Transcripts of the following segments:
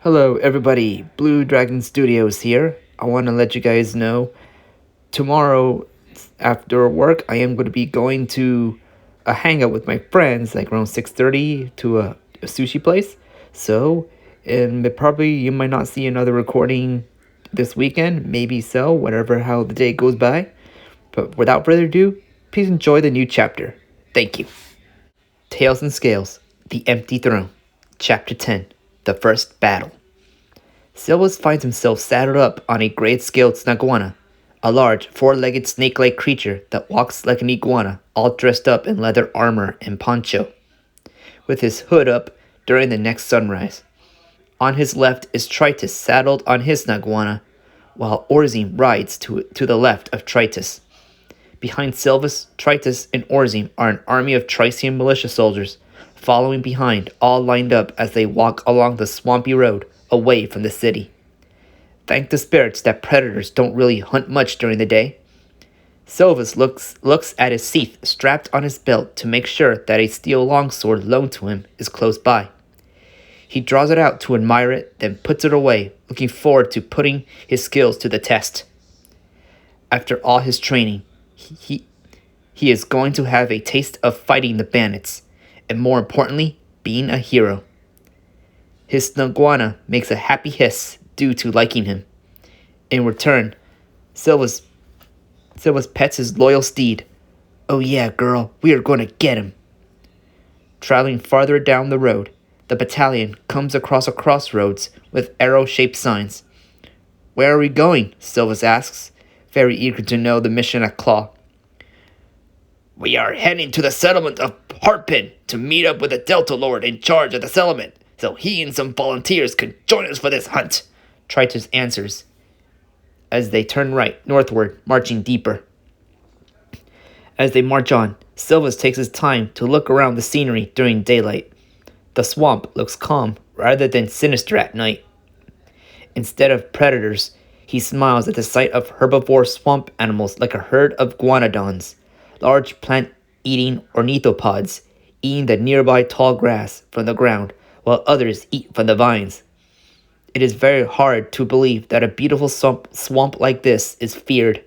Hello, everybody. Blue Dragon Studios here. I want to let you guys know tomorrow after work, I am going to be going to a hangout with my friends, like around 6:30 to a sushi place. So, and probably you might not see another recording this weekend. Maybe so, whatever how the day goes by. But without further ado, please enjoy the new chapter. Thank you. Tails and Scales, The Empty Throne, Chapter 10, The First Battle. Silvus finds himself saddled up on a great-scaled snaguana, a large, four-legged snake-like creature that walks like an iguana, all dressed up in leather armor and poncho, with his hood up during the next sunrise. On his left is Tritus saddled on his snaguana, while Orzim rides to the left of Tritus. Behind Silvus, Tritus, and Orzim are an army of Trician militia soldiers, following behind, all lined up as they walk along the swampy road away from the city. Thank the spirits that predators don't really hunt much during the day. Silvus looks at his sheath strapped on his belt to make sure that a steel longsword loaned to him is close by. He draws it out to admire it, then puts it away, looking forward to putting his skills to the test. After all his training, he is going to have a taste of fighting the bandits, and more importantly, being a hero. His snaguana makes a happy hiss due to liking him. In return, Silvus pets his loyal steed. "Oh yeah, girl, we are going to get him." Traveling farther down the road, the battalion comes across a crossroads with arrow-shaped signs. "Where are we going?" Silvus asks, very eager to know the mission at Claw. "We are heading to the settlement of Harpin to meet up with the Delta Lord in charge of the settlement, so he and some volunteers can join us for this hunt," Tritus answers, as they turn right, northward, marching deeper. As they march on, Silvus takes his time to look around the scenery during daylight. The swamp looks calm rather than sinister at night. Instead of predators, he smiles at the sight of herbivore swamp animals like a herd of guanodons, large plant-eating ornithopods, eating the nearby tall grass from the ground, while others eat from the vines. It is very hard to believe that a beautiful swamp like this is feared.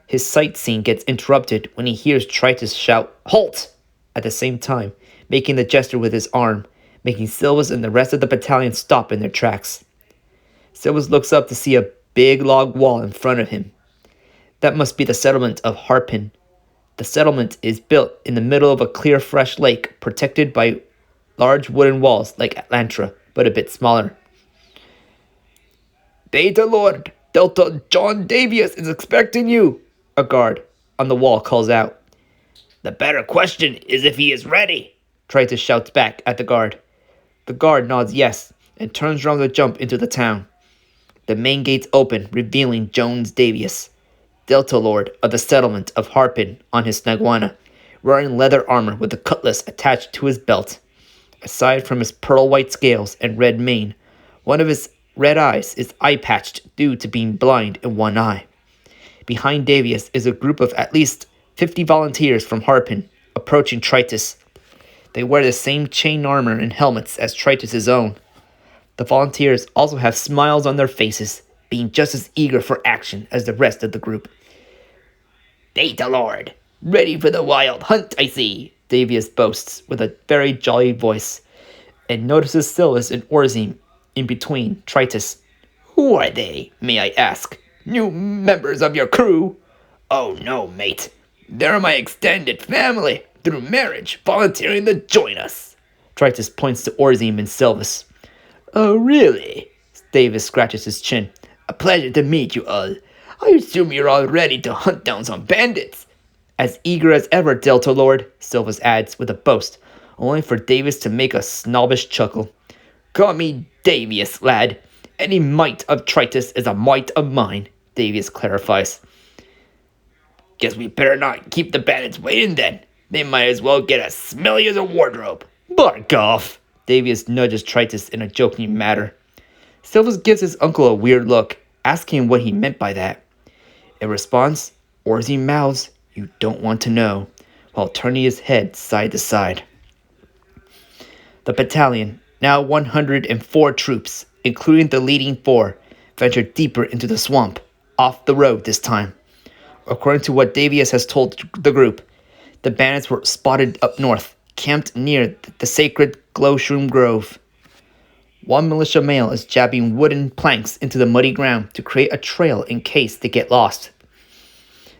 His sightseeing gets interrupted when he hears Tritus shout, "Halt!" at the same time, making the gesture with his arm, making Silvus and the rest of the battalion stop in their tracks. Silvus looks up to see a big log wall in front of him. That must be the settlement of Harpin. The settlement is built in the middle of a clear, fresh lake, protected by large wooden walls like Atlantra, but a bit smaller. "Data Lord, Delta John Davius is expecting you," a guard on the wall calls out. "The better question is if he is ready," Tritus shouts back at the guard. The guard nods yes, and turns around to jump into the town. The main gates open, revealing Jones Davius, Delta Lord of the settlement of Harpin, on his snaguana, wearing leather armor with a cutlass attached to his belt. Aside from his pearl-white scales and red mane, one of his red eyes is eye-patched due to being blind in one eye. Behind Davius is a group of at least 50 volunteers from Harpin, approaching Tritus. They wear the same chain armor and helmets as Tritus' own. The volunteers also have smiles on their faces, being just as eager for action as the rest of the group. "Data Lord, ready for the wild hunt, I see," Davius boasts with a very jolly voice, and notices Silvus and Orzim in between Tritus. "Who are they, may I ask? New members of your crew?" "Oh no, mate. They're my extended family, through marriage, volunteering to join us." Tritus points to Orzim and Silvus. "Oh, really?" Davius scratches his chin. "A pleasure to meet you all. I assume you're all ready to hunt down some bandits." "As eager as ever, Delta Lord," Silvus adds with a boast, only for Davius to make a snobbish chuckle. "Call me Davius, lad. Any mite of Tritus is a mite of mine," Davius clarifies. "Guess we better not keep the bandits waiting then. They might as well get as smelly as a wardrobe." "Bark off!" Davius nudges Tritus in a joking manner. Silvus gives his uncle a weird look, asking what he meant by that. In response, Orzim mouths, "You don't want to know," while turning his head side to side. The battalion Now 104 troops, including the leading four, ventured deeper into the swamp, off the road this time. According to what Davius has told the group, the bandits were spotted up north, camped near the sacred Glowshroom Grove. One militia male is jabbing wooden planks into the muddy ground to create a trail in case they get lost.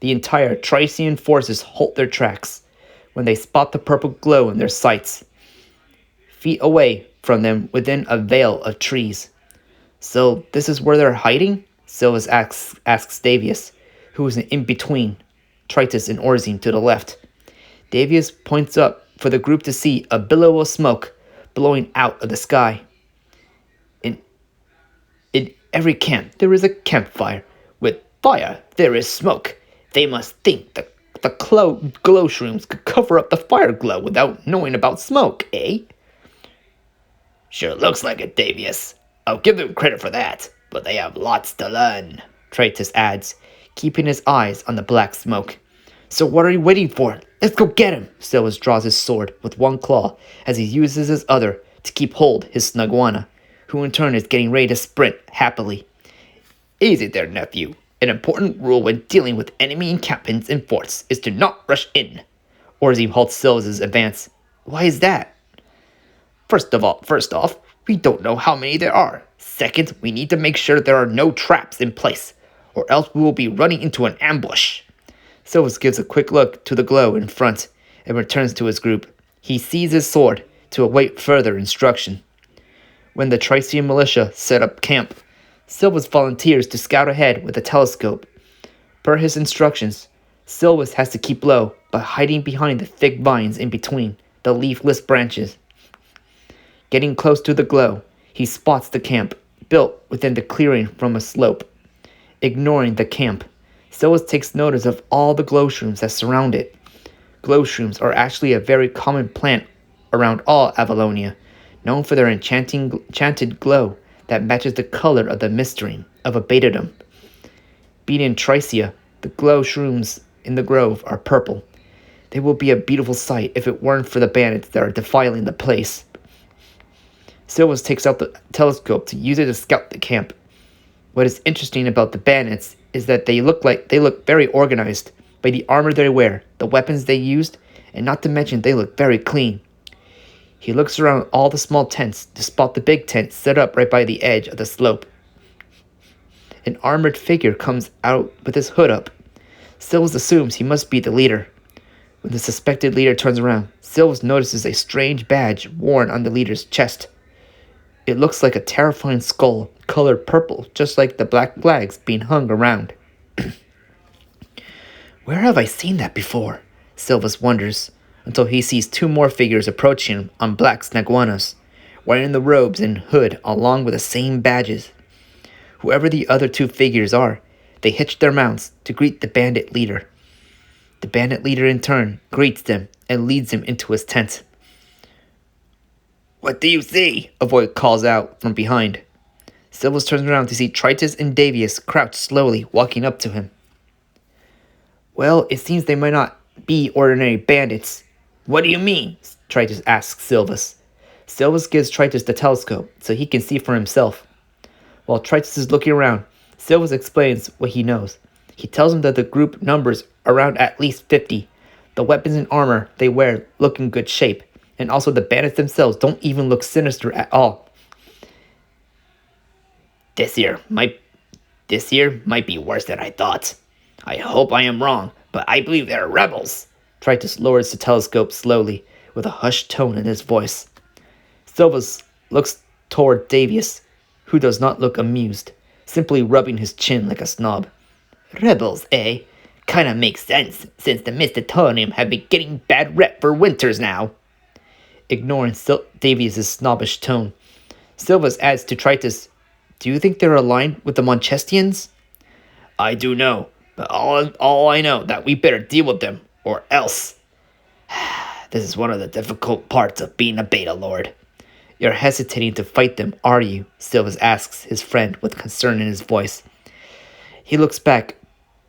The entire Trician forces halt their tracks when they spot the purple glow in their sights, feet away from them within a veil of trees. So this is where they're hiding? Silvus asks Davius, who is in between Tritus and Orzine to the left. Davius points up for the group to see a billow of smoke blowing out of the sky. In every camp there is a campfire. With fire there is smoke. They must think the glow shrooms could cover up the fire glow without knowing about smoke, eh? Sure looks like it, Davius. I'll give them credit for that, but they have lots to learn, Tritus adds, keeping his eyes on the black smoke. So what are you waiting for? Let's go get him! Silvus draws his sword with one claw as he uses his other to keep hold his Snugwana, who in turn is getting ready to sprint happily. Easy there, nephew. An important rule when dealing with enemy encampments and forts is to not rush in. Orzine halts Silvus' advance. Why is that? First off, we don't know how many there are. Second, we need to make sure there are no traps in place, or else we will be running into an ambush. Silvus gives a quick look to the glow in front and returns to his group. He seizes his sword to await further instruction. When the Trician militia set up camp, Silvus volunteers to scout ahead with a telescope. Per his instructions, Silvus has to keep low by hiding behind the thick vines in between the leafless branches. Getting close to the glow, he spots the camp, built within the clearing from a slope. Ignoring the camp, Silvus takes notice of all the glowshrooms that surround it. Glowshrooms are actually a very common plant around all Avalonia, known for their enchanted glow that matches the color of the mistream of a betadum. Being in Tricia, the glow shrooms in the grove are purple. They will be a beautiful sight if it weren't for the bandits that are defiling the place. Silvus takes out the telescope to use it to scout the camp. What is interesting about the bandits is that they look very organized by the armor they wear, the weapons they used, and not to mention they look very clean. He looks around all the small tents to spot the big tent set up right by the edge of the slope. An armored figure comes out with his hood up. Silvus assumes he must be the leader. When the suspected leader turns around, Silvus notices a strange badge worn on the leader's chest. It looks like a terrifying skull, colored purple, just like the black flags being hung around. Where have I seen that before? Silvus wonders, until he sees two more figures approaching him on black Snagwanas, wearing the robes and hood along with the same badges. Whoever the other two figures are, they hitch their mounts to greet the bandit leader. The bandit leader in turn greets them and leads them into his tent. What do you see? A voice calls out from behind. Silvus turns around to see Tritus and Davius crouched slowly, walking up to him. Well, it seems they might not be ordinary bandits. What do you mean? Tritus asks Silvus. Silvus gives Tritus the telescope so he can see for himself. While Tritus is looking around, Silvus explains what he knows. He tells him that the group numbers around at least 50. The weapons and armor they wear look in good shape, and also the bandits themselves don't even look sinister at all. This year might be worse than I thought. I hope I am wrong, but I believe they're rebels. Tritus lowers the telescope slowly, with a hushed tone in his voice. Silvus looks toward Davius, who does not look amused, simply rubbing his chin like a snob. Rebels, eh? Kinda makes sense, since the Mystitonium have been getting bad rep for winters now. Ignoring Davius' snobbish tone, Silvus adds to Tritus, do you think they're aligned with the Monchestians? I do know, but all I know that we better deal with them, or else. This is one of the difficult parts of being a Beta Lord. You're hesitating to fight them, are you? Silvus asks his friend with concern in his voice. He looks back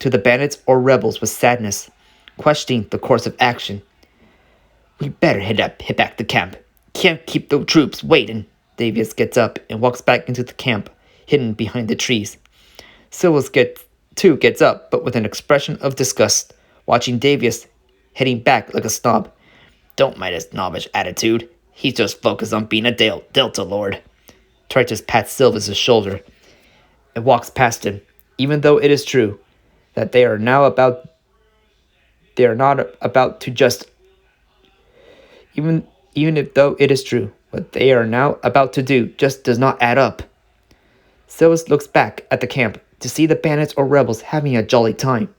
to the bandits or rebels with sadness, questioning the course of action. We better head back to camp. Can't keep the troops waiting. Davius gets up and walks back into the camp, hidden behind the trees. Silvus gets up, but with an expression of disgust, watching Davius heading back like a snob. Don't mind his snobbish attitude. He's just focused on being a Delta Lord. Tritus pats Silvus' shoulder and walks past him, even though it is true that they are not about to just even if though it is true, what they are now about to do just does not add up. Silvus looks back at the camp to see the bandits or rebels having a jolly time.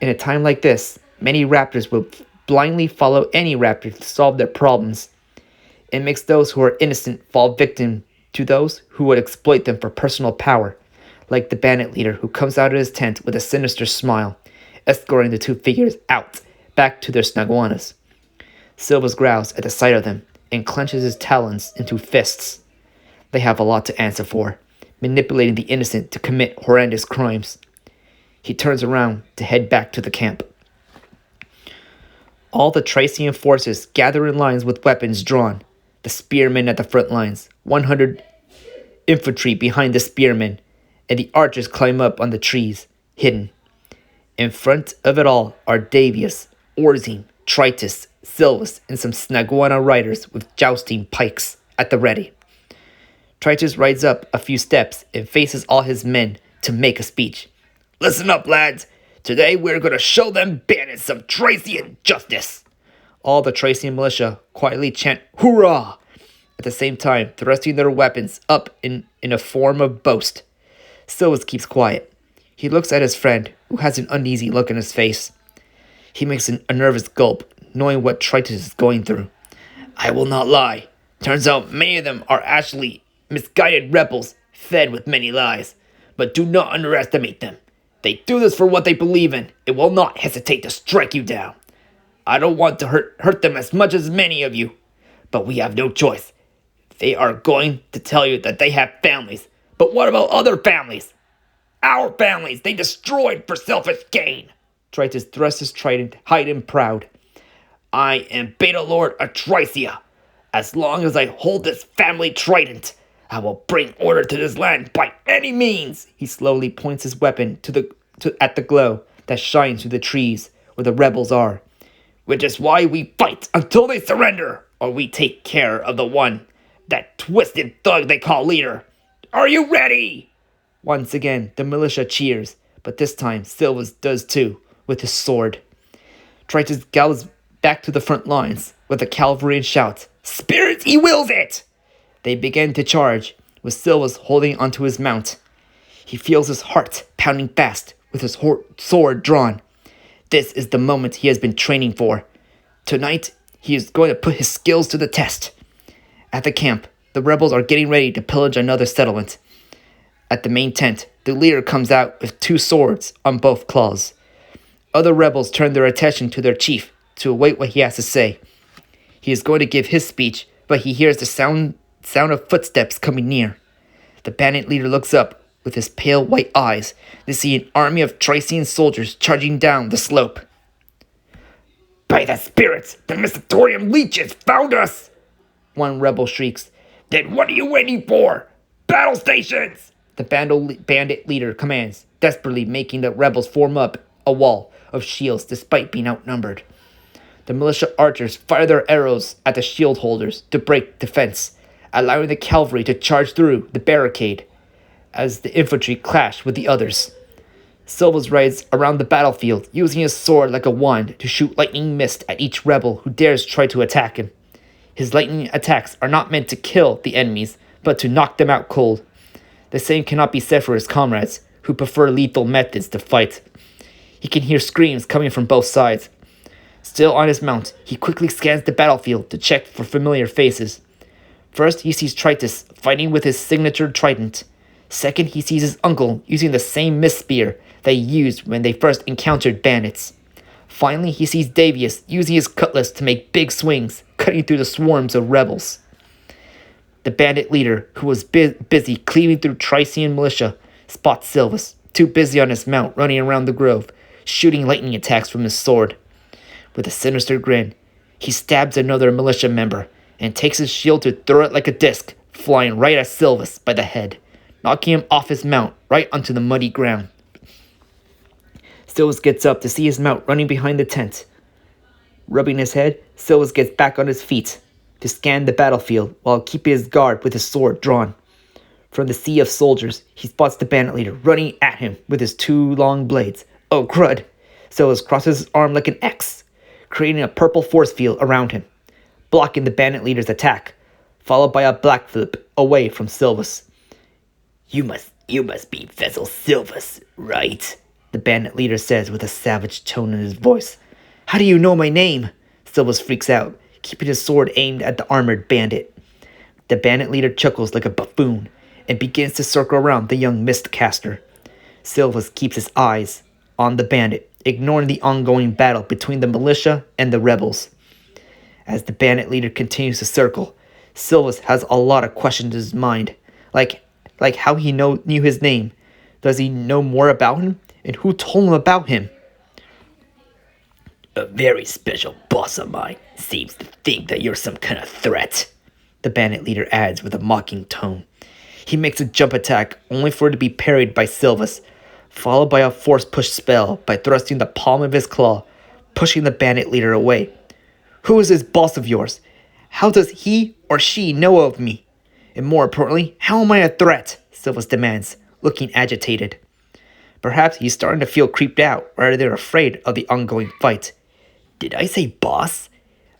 In a time like this, many raptors will blindly follow any raptor to solve their problems. It makes those who are innocent fall victim to those who would exploit them for personal power, like the bandit leader who comes out of his tent with a sinister smile, escorting the two figures out, back to their snaguanas. Silvus growls at the sight of them and clenches his talons into fists. They have a lot to answer for, manipulating the innocent to commit horrendous crimes. He turns around to head back to the camp. All the Thracian forces gather in lines with weapons drawn, the spearmen at the front lines, 100 infantry behind the spearmen, and the archers climb up on the trees, hidden. In front of it all are Davius, Orzine, Tritus, Silvus, and some Snaguana riders with jousting pikes at the ready. Tritus rides up a few steps and faces all his men to make a speech. Listen up, lads. Today we're going to show them bandits some Thracian justice. All the Thracian militia quietly chant "Hurrah!" at the same time, thrusting their weapons up in a form of boast. Silvus keeps quiet. He looks at his friend, who has an uneasy look in his face. He makes a nervous gulp, knowing what Tritus is going through. I will not lie. Turns out many of them are actually misguided rebels, fed with many lies. But do not underestimate them. They do this for what they believe in. It will not hesitate to strike you down. I don't want to hurt them as much as many of you, but we have no choice. They are going to tell you that they have families. But what about other families? Our families they destroyed for selfish gain. Tritus thrusts his trident, high and proud. I am Beta Lord of Thracia. As long as I hold this family trident, I will bring order to this land by any means. He slowly points his weapon at the glow that shines through the trees where the rebels are. Which is why we fight until they surrender, or we take care of the one, that twisted thug they call leader. Are you ready? Once again, the militia cheers, but this time Silvus does too, with his sword. Tritus gallops back to the front lines with the cavalry and shouts, Spirit, he wills it! They begin to charge, with Silvus holding onto his mount. He feels his heart pounding fast, with his sword drawn. This is the moment he has been training for. Tonight, he is going to put his skills to the test. At the camp, the rebels are getting ready to pillage another settlement. At the main tent, the leader comes out with 2 swords on both claws. Other rebels turn their attention to their chief to await what he has to say. He is going to give his speech, but he hears the sound of footsteps coming near. The bandit leader looks up with his pale white eyes to see an army of Thracian soldiers charging down the slope. By the spirits, the Mystatorium leeches found us! One rebel shrieks. Then what are you waiting for? Battle stations! The bandit leader commands, desperately making the rebels form up a wall of shields despite being outnumbered. The militia archers fire their arrows at the shield holders to break defense, allowing the cavalry to charge through the barricade as the infantry clash with the others. Silvus rides around the battlefield, using his sword like a wand to shoot lightning mist at each rebel who dares try to attack him. His lightning attacks are not meant to kill the enemies, but to knock them out cold. The same cannot be said for his comrades, who prefer lethal methods to fight. He can hear screams coming from both sides. Still on his mount, he quickly scans the battlefield to check for familiar faces. First, he sees Tritus fighting with his signature trident. Second, he sees his uncle using the same mist spear that he used when they first encountered bandits. Finally, he sees Davius using his cutlass to make big swings, cutting through the swarms of rebels. The bandit leader, who was busy cleaving through Thracian militia, spots Silvus, too busy on his mount running around the grove, shooting lightning attacks from his sword. With a sinister grin, he stabs another militia member and takes his shield to throw it like a disc, flying right at Silvus by the head, knocking him off his mount right onto the muddy ground. Silvus gets up to see his mount running behind the tent. Rubbing his head, Silvus gets back on his feet to scan the battlefield while keeping his guard with his sword drawn. From the sea of soldiers, he spots the bandit leader running at him with his two long blades. Oh, crud! Silvus crosses his arm like an X, creating a purple force field around him, blocking the bandit leader's attack, followed by a black flip away from Silvus. You must be Vessel Silvus, right? The bandit leader says with a savage tone in his voice. How do you know my name? Silvus freaks out, keeping his sword aimed at the armored bandit. The bandit leader chuckles like a buffoon and begins to circle around the young mist caster. Silvus keeps his eyes on the bandit, ignoring the ongoing battle between the militia and the rebels. As the bandit leader continues to circle, Silvus has a lot of questions in his mind, like how he knew his name. Does he know more about him? And who told him about him? A very special boss of mine seems to think that you're some kind of threat, the bandit leader adds with a mocking tone. He makes a jump attack, only for it to be parried by Silvus, followed by a force push spell by thrusting the palm of his claw, pushing the bandit leader away. Who is this boss of yours? How does he or she know of me? And more importantly, how am I a threat? Silvus demands, looking agitated. Perhaps he's starting to feel creeped out rather than afraid of the ongoing fight. Did I say boss?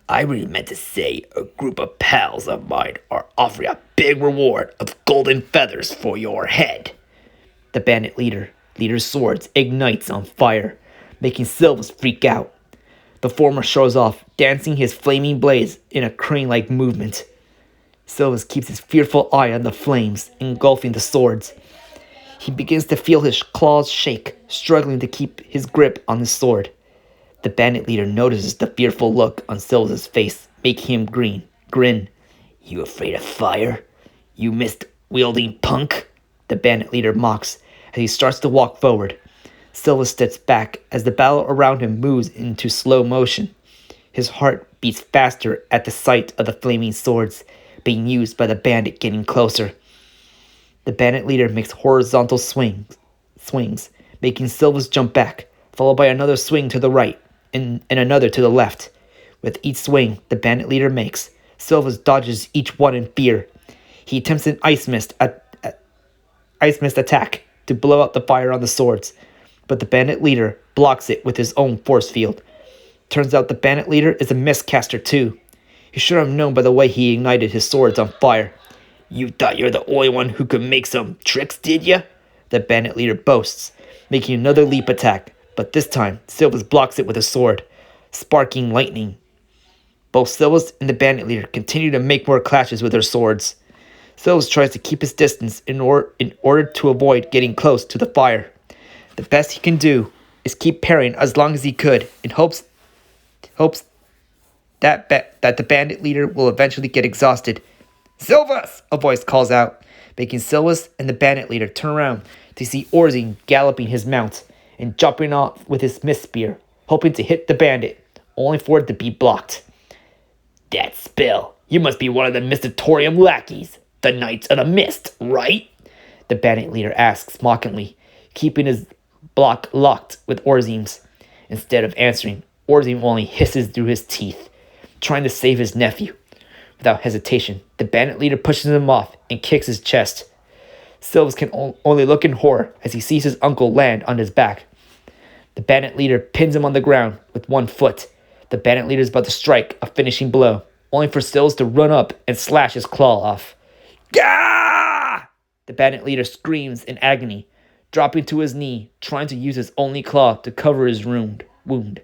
I really meant to say a group of pals of mine are offering a big reward of golden feathers for your head. The bandit leader's swords ignites on fire, making Silvus freak out. The former shows off, dancing his flaming blades in a crane-like movement. Silvus keeps his fearful eye on the flames, engulfing the swords. He begins to feel his claws shake, struggling to keep his grip on his sword. The bandit leader notices the fearful look on Silvus' face, making him grin. You afraid of fire? You mist-wielding punk? The bandit leader mocks as he starts to walk forward. Silvus steps back as the battle around him moves into slow motion. His heart beats faster at the sight of the flaming swords being used by the bandit getting closer. The bandit leader makes horizontal swings, making Silvus jump back, followed by another swing to the right and another to the left. With each swing the bandit leader makes, Silvus dodges each one in fear. He attempts an ice mist attack to blow out the fire on the swords, but the bandit leader blocks it with his own force field. Turns out the bandit leader is a mist caster too. He should have known by the way he ignited his swords on fire. You thought you're the only one who could make some tricks, did ya? The bandit leader boasts, making another leap attack, but this time Silvus blocks it with a sword, sparking lightning. Both Silvus and the bandit leader continue to make more clashes with their swords. Silvus tries to keep his distance in order to avoid getting close to the fire. The best he can do is keep parrying as long as he could, in hopes that the bandit leader will eventually get exhausted. Silvus! A voice calls out, making Silvus and the bandit leader turn around to see Orzine galloping his mount and jumping off with his mist spear, hoping to hit the bandit, only for it to be blocked. That spell! You must be one of the Mistatorium lackeys, the Knights of the Mist, right? The bandit leader asks mockingly, keeping his block locked with Orzine's. Instead of answering, Orzine only hisses through his teeth, trying to save his nephew. Without hesitation, the bandit leader pushes him off and kicks his chest. Silvus can only look in horror as he sees his uncle land on his back. The bandit leader pins him on the ground with one foot. The bandit leader is about to strike a finishing blow, only for Silvus to run up and slash his claw off. Gah! The bandit leader screams in agony, dropping to his knee, trying to use his only claw to cover his wound.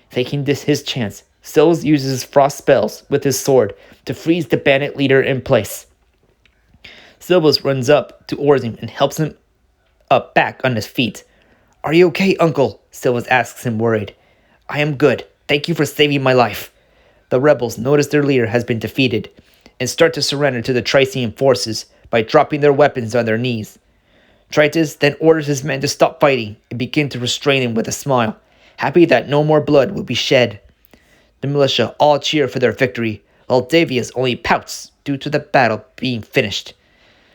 Taking this his chance, Silvus uses his frost spells with his sword to freeze the bandit leader in place. Silvus runs up to Orzine and helps him up back on his feet. Are you okay, uncle? Silvus asks him worried. I am good. Thank you for saving my life. The rebels notice their leader has been defeated and start to surrender to the Trician forces by dropping their weapons on their knees. Tritus then orders his men to stop fighting and begin to restrain him with a smile, happy that no more blood will be shed. The militia all cheer for their victory, while Davius only pouts due to the battle being finished.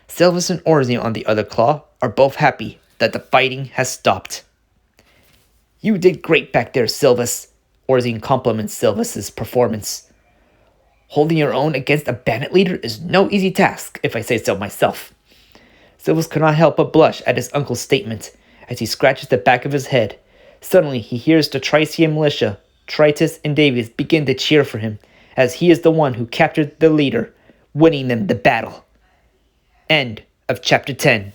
Silvus and Orzi on the other claw are both happy that the fighting has stopped. "You did great back there, Silvus," Orzi compliments Silvus's performance. "Holding your own against a bandit leader is no easy task, if I say so myself." Silvus could not help but blush at his uncle's statement as he scratches the back of his head. Suddenly he hears the Tricia militia, Tritus and Davius, begin to cheer for him, as he is the one who captured the leader, winning them the battle. End of chapter 10.